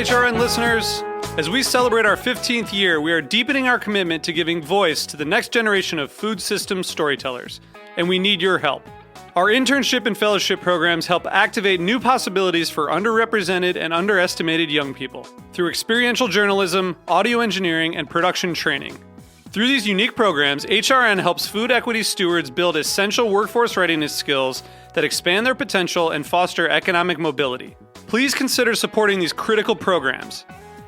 HRN listeners. As we celebrate our 15th year, we are deepening our commitment to giving voice to the next generation of food systems storytellers, and we need your help. Our internship and fellowship programs help activate new possibilities for underrepresented and underestimated young people through experiential journalism, audio engineering, and production training. Through these unique programs, HRN helps food equity stewards build essential workforce readiness skills that expand their potential and foster economic mobility. Please consider supporting these critical programs.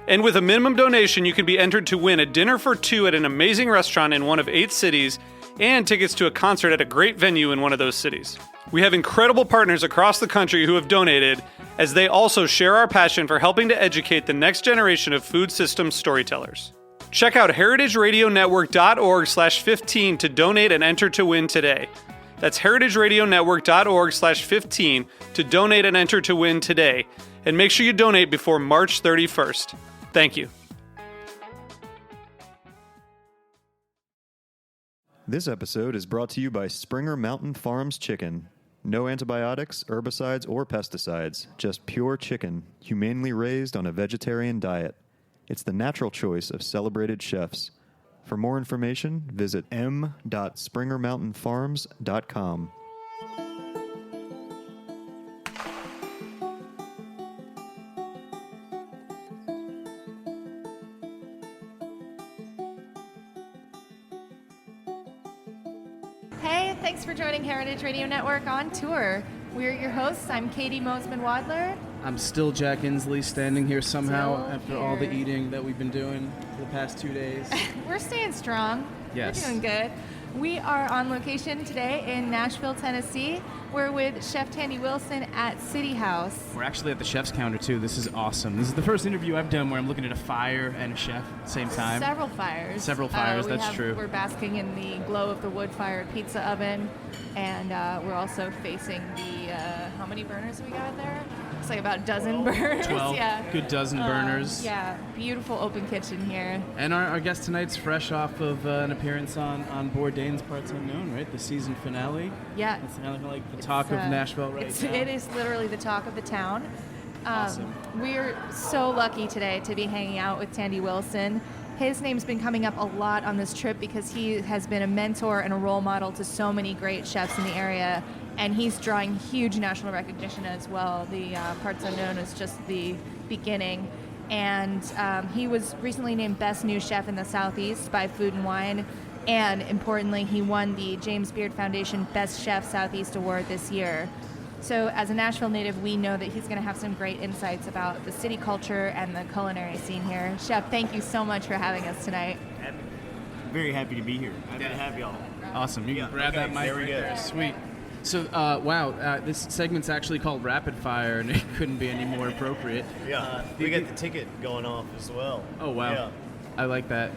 And with a minimum donation, you can be entered to win a dinner for two at an amazing restaurant in one of 8 cities and tickets to a concert at a great venue in one of those cities. We have incredible partners across the country who have donated, as they also share our passion for helping to educate the next generation of food systems storytellers. Check out heritageradionetwork.org/15 to donate and enter to win today. That's heritageradionetwork.org/15 to donate and enter to win today. And make sure you donate before March 31st. Thank you. This episode is brought to you by Springer Mountain Farms Chicken. No antibiotics, herbicides, or pesticides. Just pure chicken, humanely raised on a vegetarian diet. It's the natural choice of celebrated chefs. For more information, visit m.springermountainfarms.com. Hey, thanks for joining Heritage Radio Network on tour. We're your hosts. I'm Katie Mosman-Wadler. I'm still Jack Inslee, standing here somehow Still after here. all the eating that we've been doing for the past 2 days. We're staying strong. Yes. We're doing good. We are on location today in Nashville, Tennessee. We're with Chef Tandy Wilson at City House. We're actually at the chef's counter, too. This is awesome. This is the first interview I've done where I'm looking at a fire and a chef at the same time. Several fires. That's true. We're basking in the glow of the wood-fired pizza oven, and we're also facing the, how many burners have we got there? It's like about a dozen burners. 12 yeah. good dozen burners. Yeah, beautiful open kitchen here. And our guest tonight's fresh off of an appearance on Bourdain's Parts Unknown, right? The season finale. Yeah. It's kind of like the talk of Nashville right now. It is literally the talk of the town. Awesome. We're so lucky today to be hanging out with Tandy Wilson. His name's been coming up a lot on this trip because he has been a mentor and a role model to so many great chefs in the area, and he's drawing huge national recognition as well. The Parts Unknown is just the beginning. And he was recently named Best New Chef in the Southeast by Food and Wine. And importantly, he won the James Beard Foundation Best Chef Southeast Award this year. So as a Nashville native, we know that he's going to have some great insights about the city culture and the culinary scene here. Chef, thank you so much for having us tonight. Very happy to be here. Happy to have y'all. Awesome. You can grab that mic there we right go. there. Sweet. So, this segment's actually called Rapid Fire, and it couldn't be any more appropriate. Yeah, we got the ticket going off as well. Oh, wow. Yeah. I like that.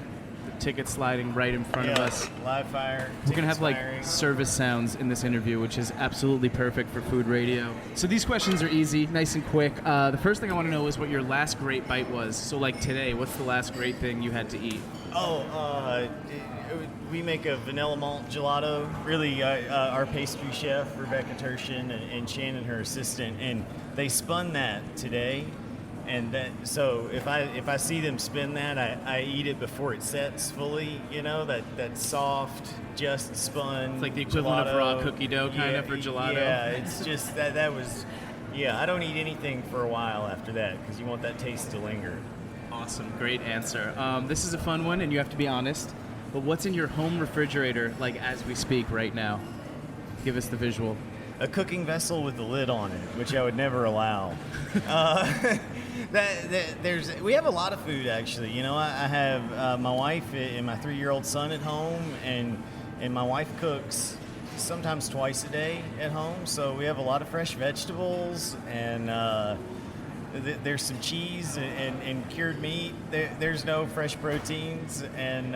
The ticket sliding right in front of us. Live fire. We're going to have firing. service sounds in this interview, which is absolutely perfect for food radio. So these questions are easy, nice and quick. The first thing I want to know is what your last great bite was. So like today, what's the last great thing you had to eat? We make a vanilla malt gelato. Really, our pastry chef, Rebecca Tershin, and Shannon, her assistant, and they spun that today. And so if I see them spin that, I eat it before it sets fully. You know, that soft, just spun. It's like the equivalent gelato. of raw cookie dough kind of for gelato. Yeah, it's just that was. Yeah, I don't eat anything for a while after that because you want that taste to linger. Awesome, great answer. This is a fun one, and you have to be honest. But what's in your home refrigerator, like as we speak right now? Give us the visual. A cooking vessel with the lid on it, which I would never allow. We have a lot of food actually. You know, I have my wife and my 3-year-old son at home, and my wife cooks sometimes twice a day at home. So we have a lot of fresh vegetables, and there's some cheese and cured meat. There's no fresh proteins, and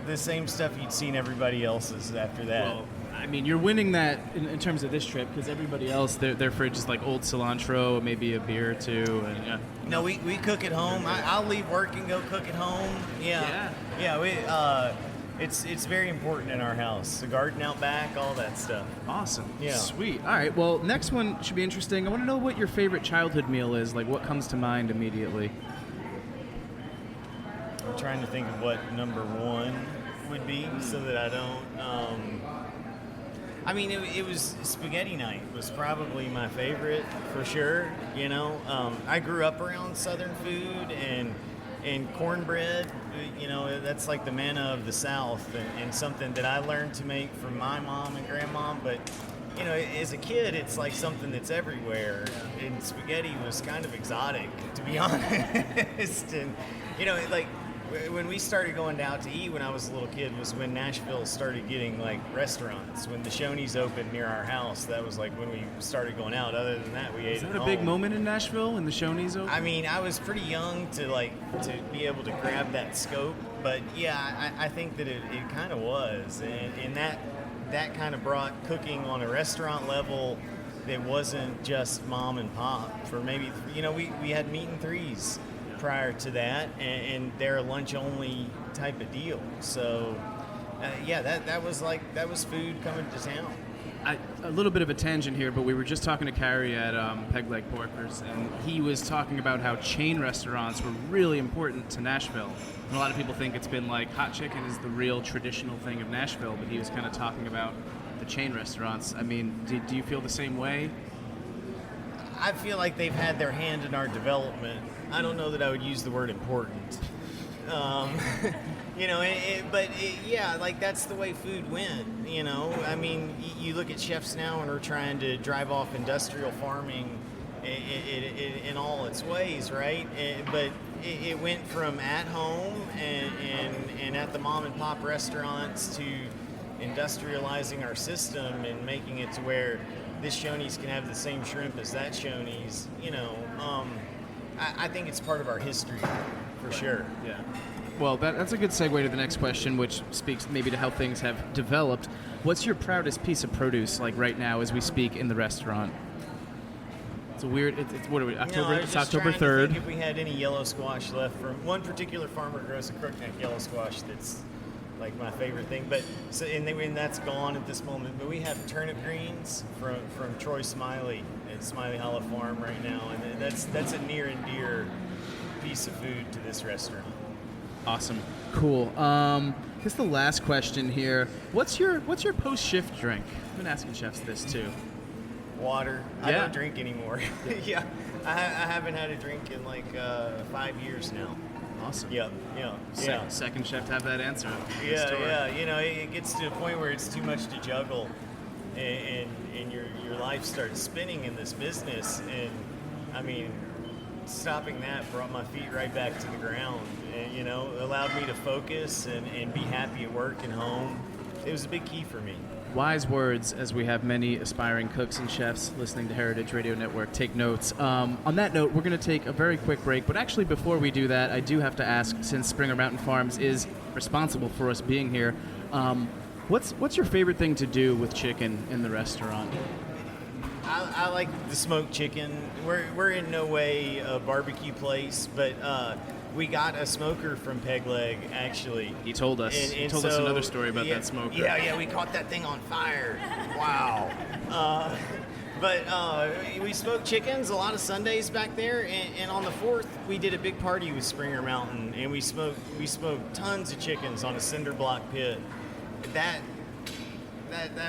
the same stuff you'd seen everybody else's after that. Well, I mean, you're winning that in terms of this trip because everybody else, their fridge is like old cilantro, maybe a beer or two. And, No, we cook at home. I'll leave work and go cook at home. Yeah. We it's very important in our house. The garden out back, all that stuff. Awesome. Yeah. Sweet. All right. Well, next one should be interesting. I want to know what your favorite childhood meal is. Like, what comes to mind immediately? I'm trying to think of what number one would be so that I don't. I mean, it was spaghetti night was probably my favorite for sure. You know, I grew up around Southern food and cornbread. You know, that's like the manna of the South, and something that I learned to make from my mom and grandma. But you know, as a kid, it's like something that's everywhere. And spaghetti was kind of exotic, to be honest. And you know, like when we started going out to eat when I was a little kid was when Nashville started getting like restaurants. When the Shoney's opened near our house, that was like when we started going out. Other than that, we ate at home. Is that a big moment in Nashville when the Shoney's opened? I mean, I was pretty young to be able to grab that scope, but yeah, I think that it kind of was, and that kind of brought cooking on a restaurant level that wasn't just mom and pop. For maybe, you know, we had meat and threes prior to that, and they're a lunch only type of deal. So yeah, that was food coming to town. A little bit of a tangent here, but we were just talking to Carrie at Peg Leg Porkers, and he was talking about how chain restaurants were really important to Nashville. And a lot of people think it's been like hot chicken is the real traditional thing of Nashville, but he was kind of talking about the chain restaurants. I mean, do you feel the same way? I feel like they've had their hand in our development. I don't know that I would use the word important. You know, yeah, like that's the way food went, you know. I mean, you look at chefs now and are trying to drive off industrial farming in all its ways, right? But it went from at home and at the mom and pop restaurants to industrializing our system and making it to where this Shoney's can have the same shrimp as that Shoney's, you know. I think it's part of our history, for sure. Yeah. Well, that's a good segue to the next question, which speaks maybe to how things have developed. What's your proudest piece of produce, like right now as we speak in the restaurant? It's a weird. It's what are we? October. No, it's October 3rd. If we had any yellow squash left from one particular farmer grows a crookneck yellow squash that's like my favorite thing. But so and that's gone at this moment. But we have turnip greens from Troy Smiley at Smiley Hollow Farm right now, and that's a near and dear piece of food to this restaurant. Awesome. Cool. I guess the last question here. What's your post-shift drink? I've been asking chefs this too. Water. Yeah. I don't drink anymore. Yeah. I haven't had a drink in like 5 years now. Awesome. Yep. Yeah. Second chef to have that answer. Yeah. You know, it gets to a point where it's too much to juggle, and your life starts spinning in this business. And I mean, stopping that brought my feet right back to the ground, and you know, allowed me to focus and be happy at work and home. It was a big key for me. Wise words, as we have many aspiring cooks and chefs listening to Heritage Radio Network. Take notes. On that note, we're going to take a very quick break. But actually, before we do that, I do have to ask, since Springer Mountain Farms is responsible for us being here, what's your favorite thing to do with chicken in the restaurant? I like the smoked chicken. We're in no way a barbecue place, but we got a smoker from Peg Leg, actually. He told us. He told us another story about that smoker. Yeah, we caught that thing on fire. Wow. But we smoked chickens a lot of Sundays back there, and on the 4th, we did a big party with Springer Mountain, and we smoked tons of chickens on a cinder block pit. That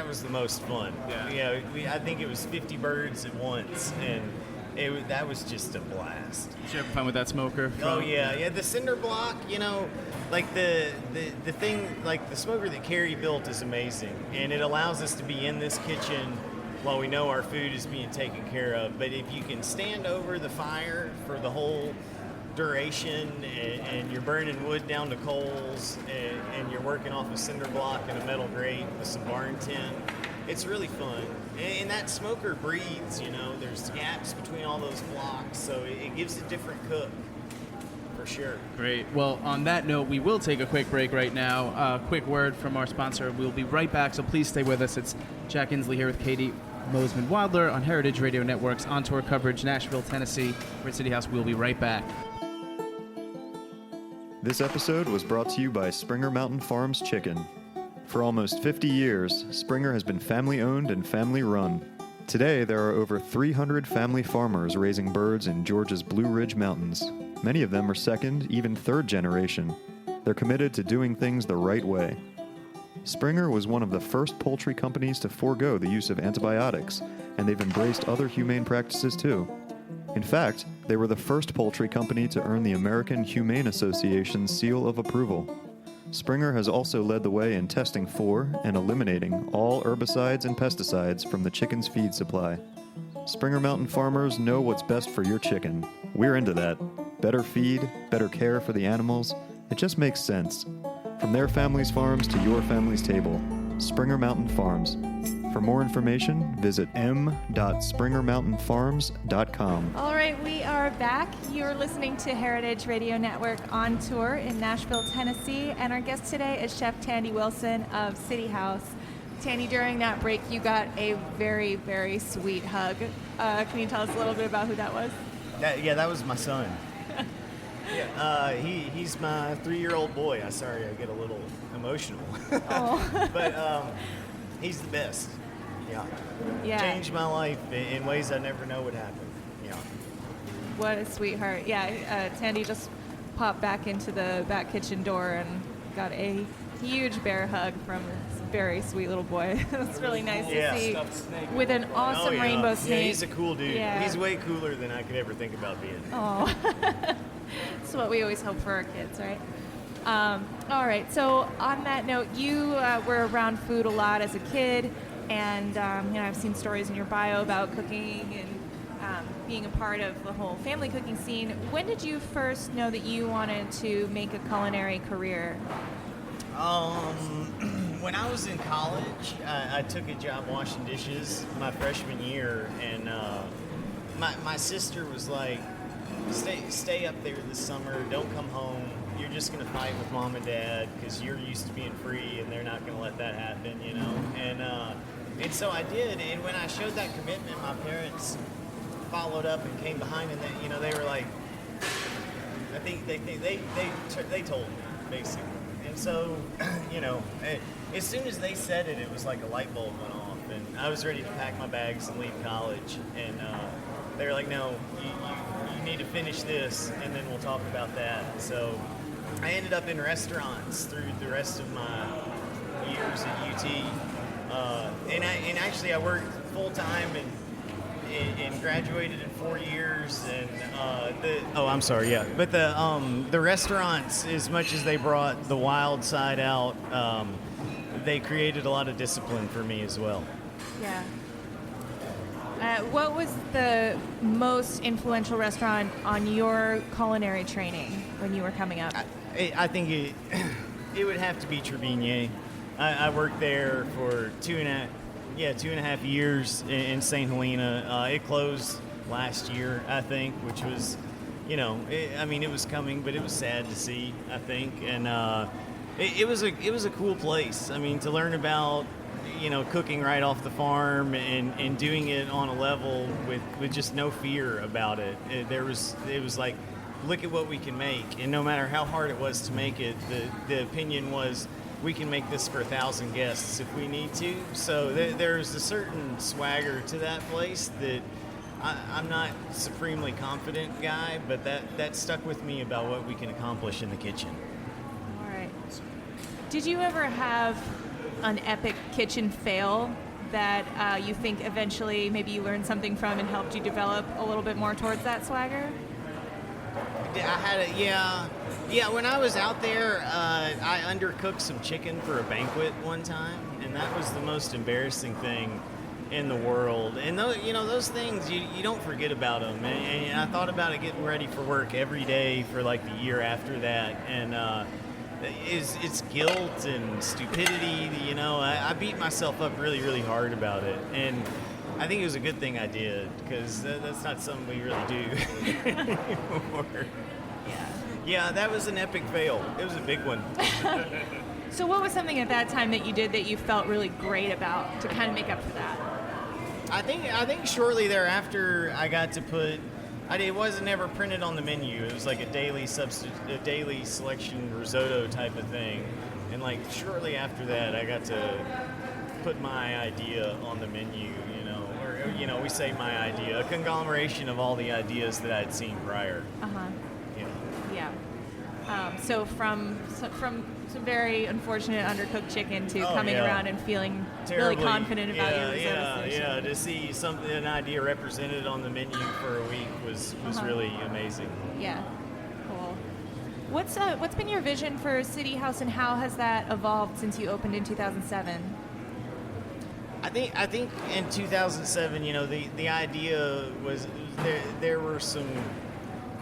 was the most fun. Yeah. I think it was 50 birds at once, and that was just a blast. Did you have fun with that smoker? Oh yeah. The cinder block, you know, like the thing, like the smoker that Carrie built is amazing, and it allows us to be in this kitchen while we know our food is being taken care of. But if you can stand over the fire for the whole duration, and you're burning wood down to coals, and you're working off a cinder block in a metal grate with some barn tin, it's really fun. And that smoker breathes, you know, there's gaps between all those blocks, so it gives a different cook, for sure. Great. Well, on that note, we will take a quick break right now. Quick word from our sponsor. We'll be right back, so please stay with us. It's Jack Inslee here with Katie Mosman-Wadler on Heritage Radio Network's on-tour coverage, Nashville, Tennessee. We're at City House. We'll be right back. This episode was brought to you by Springer Mountain Farms Chicken. For almost 50 years, Springer has been family-owned and family-run. Today, there are over 300 family farmers raising birds in Georgia's Blue Ridge Mountains. Many of them are second, even third generation. They're committed to doing things the right way. Springer was one of the first poultry companies to forego the use of antibiotics, and they've embraced other humane practices too. In fact, they were the first poultry company to earn the American Humane Association's seal of approval. Springer has also led the way in testing for and eliminating all herbicides and pesticides from the chicken's feed supply. Springer Mountain farmers know what's best for your chicken. We're into that. Better feed, better care for the animals. It just makes sense. From their family's farms to your family's table, Springer Mountain Farms. For more information, visit m.springermountainfarms.com. All right, we are back. You're listening to Heritage Radio Network on tour in Nashville, Tennessee, and our guest today is Chef Tandy Wilson of City House. Tandy, during that break, you got a very, very sweet hug. Can you tell us a little bit about who that was? That was my son. He's my 3-year-old boy. I get a little emotional. Oh. But he's the best. Yeah. Changed my life in ways I never know would happen. What a sweetheart. Yeah, Tandy just popped back into the back kitchen door and got a huge bear hug from this very sweet little boy. It's really nice to see with an awesome rainbow snake. Yeah, he's a cool dude. Yeah. He's way cooler than I could ever think about being. Oh. That's what we always hope for our kids, right? All right, so on that note, you were around food a lot as a kid, and I've seen stories in your bio about cooking and being a part of the whole family cooking scene. When did you first know that you wanted to make a culinary career? When I was in college, I took a job washing dishes my freshman year, and my sister was like, stay up there this summer, don't come home. You're just going to fight with mom and dad because you're used to being free and they're not going to let that happen, And so I did, and when I showed that commitment, my parents followed up and came behind, and they were like, I think they told me, basically. And so, as soon as they said it, it was like a light bulb went off, and I was ready to pack my bags and leave college, and they were like, no, you need to finish this, and then we'll talk about that. So I ended up in restaurants through the rest of my years at UT, and actually I worked full time and graduated in 4 years. And but the restaurants, as much as they brought the wild side out, they created a lot of discipline for me as well. Yeah. What was the most influential restaurant on your culinary training when you were coming up? I think it would have to be Trevigny. I worked there for 2.5 years in St. Helena. It closed last year, I think, which was, it was coming, but it was sad to see, I think. And it was a cool place. I mean, to learn about, cooking right off the farm and doing it on a level with just no fear about it. It was like, look at what we can make. And no matter how hard it was to make it, the opinion was, we can make this for 1,000 guests if we need to. So there's a certain swagger to that place that I'm not supremely confident guy, but that stuck with me about what we can accomplish in the kitchen. All right. Did you ever have an epic kitchen fail that you think eventually maybe you learned something from and helped you develop a little bit more towards that swagger? I had when I was out there, I undercooked some chicken for a banquet one time, and that was the most embarrassing thing in the world. And those things, you don't forget about them. And I thought about it getting ready for work every day for like the year after that. And it's guilt and stupidity. I beat myself up really, really hard about it. And I think it was a good thing I did, because that's not something we really do anymore. Yeah, that was an epic fail. It was a big one. So what was something at that time that you did that you felt really great about to kind of make up for that? I think shortly thereafter I got to put It wasn't ever printed on the menu. It was like a daily selection risotto type of thing. And like shortly after that, I got to put my idea on the menu, or we say my idea, a conglomeration of all the ideas that I'd seen prior. Yeah. So from some very unfortunate undercooked chicken to coming around and feeling really confident about your risotto solution. Yeah. To see an idea represented on the menu for a week was really amazing. Yeah. Cool. What's been your vision for City House, and how has that evolved since you opened in 2007? I think in 2007, the idea was there were some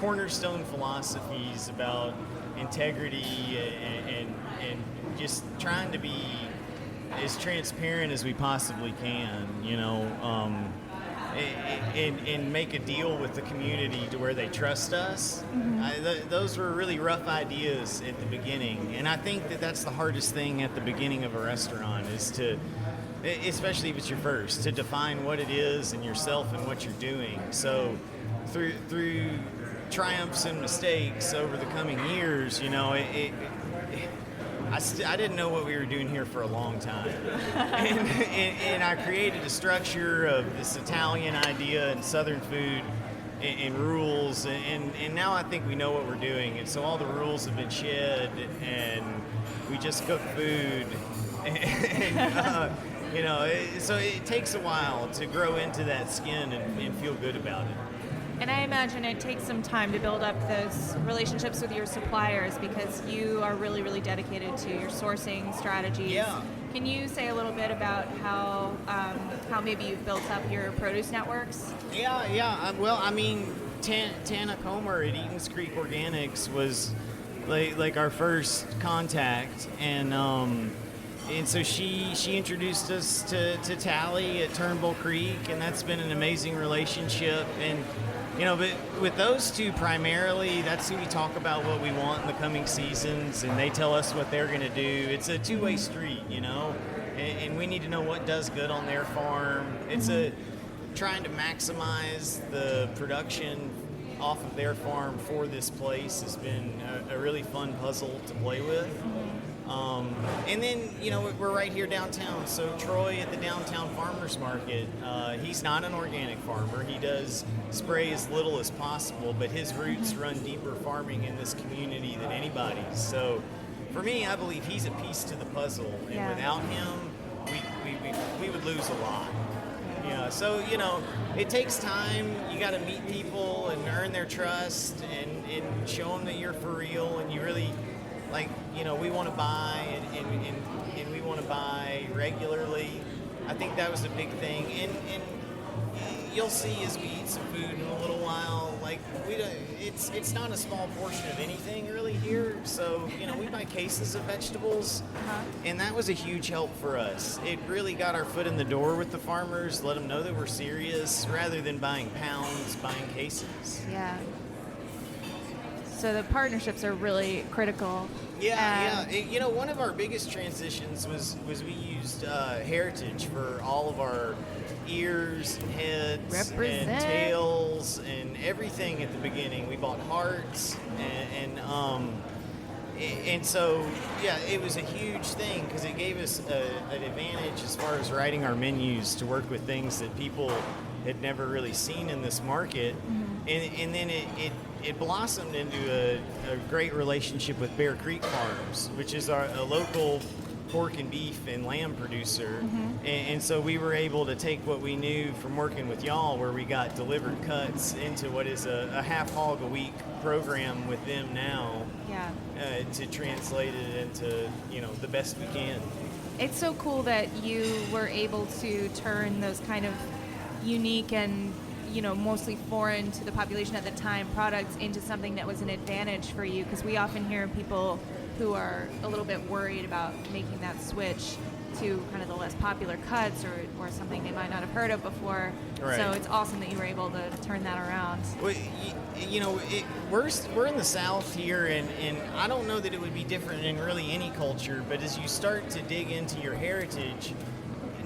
cornerstone philosophies about integrity and just trying to be as transparent as we possibly can, and make a deal with the community to where they trust us. Those were really rough ideas at the beginning, and I think that's the hardest thing at the beginning of a restaurant is to, especially if it's your first, to define what it is and yourself and what you're doing. So through triumphs and mistakes over the coming years, I didn't know what we were doing here for a long time. and I created a structure of this Italian idea and Southern food and rules, and now I think we know what we're doing. And so all the rules have been shed, and we just cook food. So it takes a while to grow into that skin and feel good about it. And I imagine it takes some time to build up those relationships with your suppliers, because you are really, really dedicated to your sourcing strategies. Yeah. Can you say a little bit about how maybe you've built up your produce networks? Yeah. Well, I mean, Tana Comer at Eaton's Creek Organics was like our first contact, and so she introduced us to Tally at Turnbull Creek, and that's been an amazing relationship. And but with those two primarily, that's who we talk about what we want in the coming seasons, and they tell us what they're going to do. It's a two-way street, and we need to know what does good on their farm. It's trying to maximize the production off of their farm for this place has been a really fun puzzle to play with. And then, we're right here downtown. So Troy at the downtown farmers market, he's not an organic farmer. He does spray as little as possible, but his roots run deeper farming in this community than anybody's. So for me, I believe he's a piece to the puzzle. And without him, we would lose a lot. So, it takes time. You got to meet people and earn their trust and show them that you're for real, and you really, we want to buy and we want to buy regularly. I think that was a big thing. And you'll see as we eat some food in a little while, it's not a small portion of anything really here. So, we buy cases of vegetables, and that was a huge help for us. It really got our foot in the door with the farmers, let them know that we're serious, rather than buying pounds, buying cases. Yeah. So the partnerships are really critical. Yeah. One of our biggest transitions was we used heritage for all of our ears, heads, and tails, and everything at the beginning. We bought hearts, and so it was a huge thing because it gave us an advantage as far as writing our menus to work with things that people had never really seen in this market, and then it blossomed into a great relationship with Bear Creek Farms, which is a local pork and beef and lamb producer. And so we were able to take what we knew from working with y'all, where we got delivered cuts, into what is a half hog a week program with them now, to translate it into the best we can. It's so cool that you were able to turn those kind of unique and mostly foreign to the population at the time products into something that was an advantage for you, because we often hear people who are a little bit worried about making that switch to kind of the less popular cuts or something they might not have heard of before. Right. So it's awesome that you were able to turn that around. Well, we're in the South here, and I don't know that it would be different in really any culture, but as you start to dig into your heritage,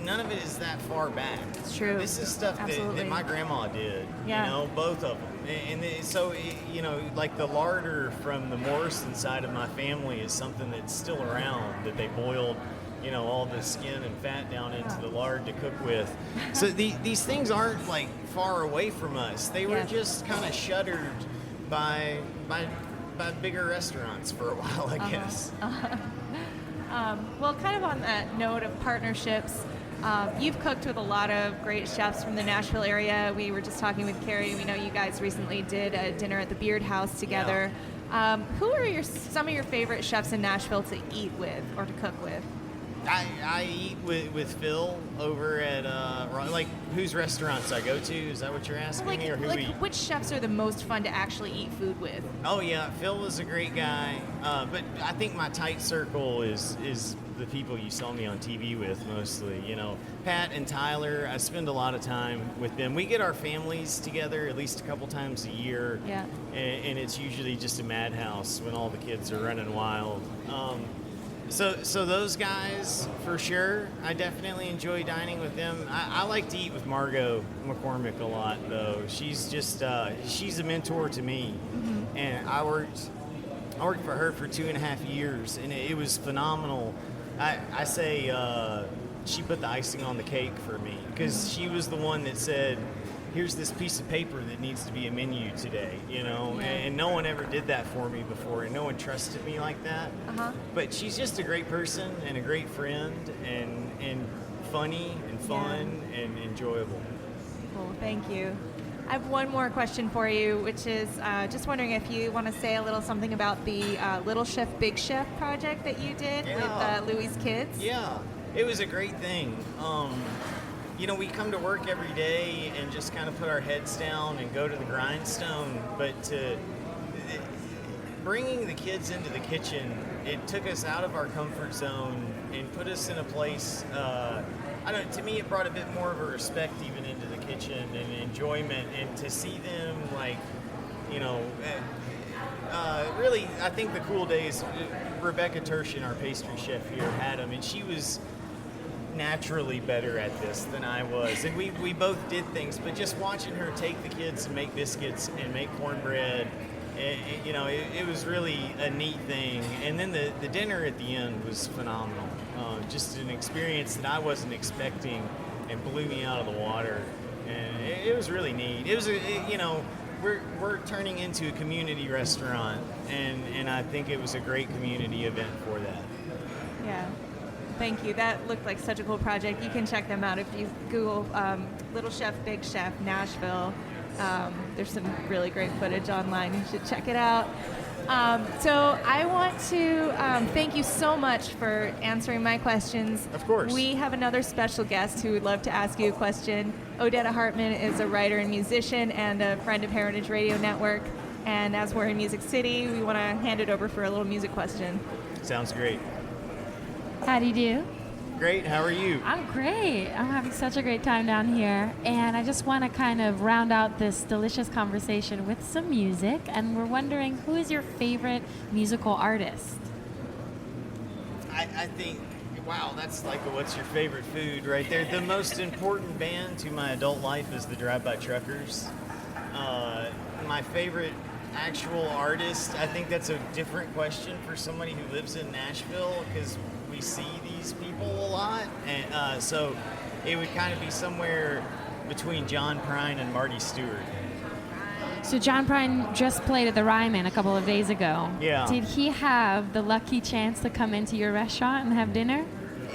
none of it is that far back. It's true. This is stuff that my grandma did. Yeah. You know, both of them. So, you know, like the larder from the Morrison side of my family is something that's still around, that they boiled, you know, all the skin and fat down into the lard to cook with. So these things aren't like far away from us. They were just kind of shuttered by bigger restaurants for a while, I guess. Well, kind of on that note of partnerships, you've cooked with a lot of great chefs from the Nashville area. We were just talking with Carrie. We know you guys recently did a dinner at the Beard House together. Yeah. Who are some of your favorite chefs in Nashville to eat with or to cook with? I eat with Phil over at like whose restaurants I go to. Is that what you're asking me, or who which chefs are the most fun to actually eat food with? Oh yeah, Phil was a great guy. But I think my tight circle is the people you saw me on TV with mostly. You know, Pat and Tyler. I spend a lot of time with them. We get our families together at least a couple times a year. Yeah. And it's usually just a madhouse when all the kids are running wild. So those guys, for sure, I definitely enjoy dining with them. I like to eat with Margot McCormick a lot, though. She's just, she's a mentor to me. Mm-hmm. And I worked for her for 2.5 years, and it was phenomenal. I say she put the icing on the cake for me, because she was the one that said, here's this piece of paper that needs to be a menu today, you know, and no one ever did that for me before, and no one trusted me like that. But she's just a great person and a great friend, and funny and fun and enjoyable. Cool, thank you. I have one more question for you, which is just wondering if you want to say a little something about the Little Chef, Big Chef project that you did with Louie's kids. Yeah, it was a great thing. You know, we come to work every day and just kind of put our heads down and go to the grindstone, but bringing the kids into the kitchen, it took us out of our comfort zone and put us in a place, to me it brought a bit more of a respect even into the kitchen and enjoyment, and to see them like, you know, really, I think the cool days, Rebecca Turshin, our pastry chef here, had them, and she was naturally better at this than I was, and we both did things, but just watching her take the kids and make biscuits and make cornbread, you know, it was really a neat thing. And then the dinner at the end was phenomenal, just an experience that I wasn't expecting and blew me out of the water, and it was really neat. It was you know, we're turning into a community restaurant, and I think it was a great community event for that. Yeah. Thank you. That looked like such a cool project. You can check them out if you Google Little Chef, Big Chef, Nashville. There's some really great footage online. You should check it out. So I want to thank you so much for answering my questions. Of course. We have another special guest who would love to ask you a question. Odetta Hartman is a writer and musician and a friend of Heritage Radio Network. And as we're in Music City, we want to hand it over for a little music question. Sounds great. How do you do? Great, how are you? I'm great. I'm having such a great time down here. And I just want to kind of round out this delicious conversation with some music. And we're wondering, who is your favorite musical artist? I think, wow, that's like a what's your favorite food right there. The most important band to my adult life is the Drive-By Truckers. My favorite actual artist, I think that's a different question for somebody who lives in Nashville, because we see these people a lot, and so it would kind of be somewhere between John Prine and Marty Stewart. So John Prine just played at the Ryman a couple of days ago. Yeah. Did he have the lucky chance to come into your restaurant and have dinner?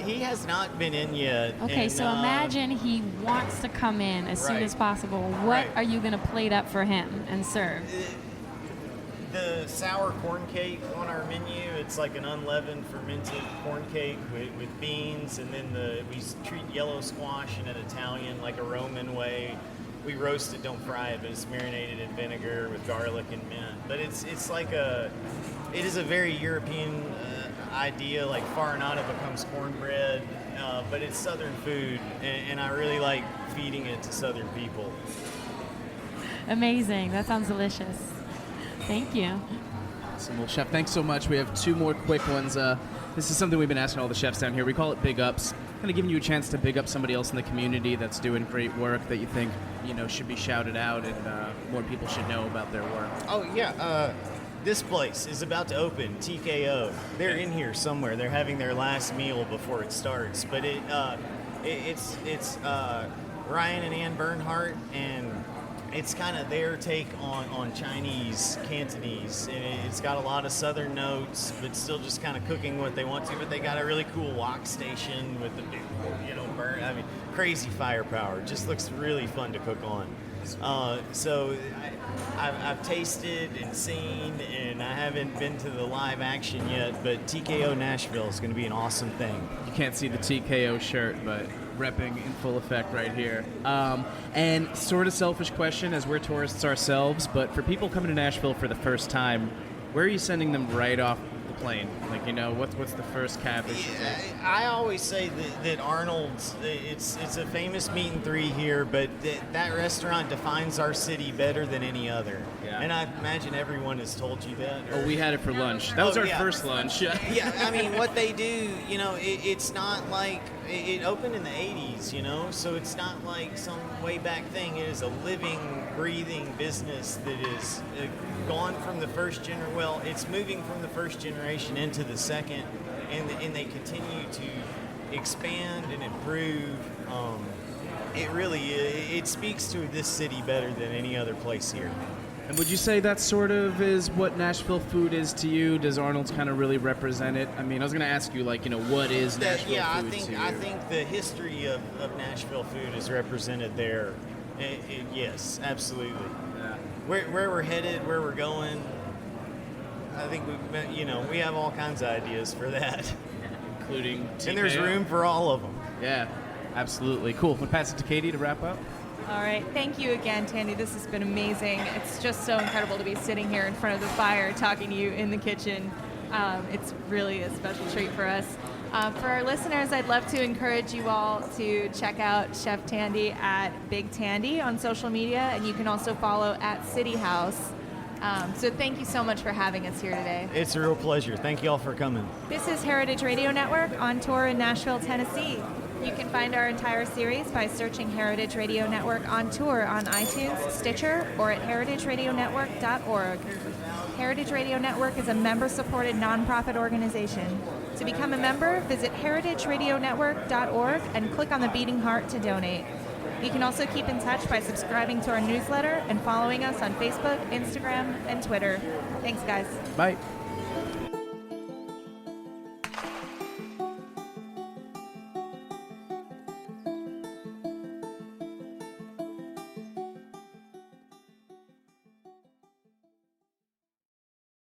He has not been in yet. Okay, and, so imagine he wants to come in as soon right. as possible. What Right. are you going to plate up for him and serve? The sour corn cake on our menu, it's like an unleavened fermented corn cake with beans, and then we treat yellow squash in an Italian, like a Roman way. We roast it, don't fry it, but it's marinated in vinegar with garlic and mint. But it is a very European idea, like farinata becomes cornbread, but it's Southern food, and I really like feeding it to Southern people. Amazing. That sounds delicious. Thank you. Awesome. Well, Chef, thanks so much. We have two more quick ones. This is something we've been asking all the chefs down here. We call it Big Ups. kind of giving you a chance to big up somebody else in the community that's doing great work that you think, should be shouted out and more people should know about their work. Oh, yeah. This place is about to open, TKO. They're in here somewhere. They're having their last meal before it starts. But it's Ryan and Ann Bernhardt, and it's kind of their take on Chinese Cantonese. And it's got a lot of southern notes, but still just kind of cooking what they want to. But they got a really cool wok station with the big, crazy firepower. Just looks really fun to cook on. So I've tasted and seen, and I haven't been to the live action yet, but TKO Nashville is going to be an awesome thing. You can't see the TKO shirt, but repping in full effect right here. And sort of selfish question, as we're tourists ourselves, but for people coming to Nashville for the first time, where are you sending them right off the plane? What's the first cab? I always say that Arnold's, it's a famous meat and three here, but that restaurant defines our city better than any other. Yeah. And I imagine everyone has told you that. Oh, we had it for lunch. That was our first lunch. Yeah, I mean, what they do, it's not like, it opened in the 80s, so it's not like some way back thing. It is a living, breathing business that is gone from the first generation. Well, it's moving from the first generation into the second, and they continue to expand and improve. It really it speaks to this city better than any other place here. And would you say that sort of is what Nashville food is to you? Does Arnold's kind of really represent it? I mean, I was going to ask you, what is Nashville food to you? I think the history of Nashville food is represented there. Yes, absolutely. Yeah. Where we're headed, where we're going, I think we have all kinds of ideas for that. Including TKO. And there's room for all of them. Yeah, absolutely. Cool. We'll pass it to Caity to wrap up. All right. Thank you again, Tandy. This has been amazing. It's just so incredible to be sitting here in front of the fire talking to you in the kitchen. It's really a special treat for us. For our listeners, I'd love to encourage you all to check out Chef Tandy at Big Tandy on social media, and you can also follow at City House. So thank you so much for having us here today. It's a real pleasure. Thank you all for coming. This is Heritage Radio Network on tour in Nashville, Tennessee. You can find our entire series by searching Heritage Radio Network on tour on iTunes, Stitcher, or at heritageradionetwork.org. Heritage Radio Network is a member-supported nonprofit organization. To become a member, visit heritageradionetwork.org and click on the beating heart to donate. You can also keep in touch by subscribing to our newsletter and following us on Facebook, Instagram, and Twitter. Thanks, guys. Bye.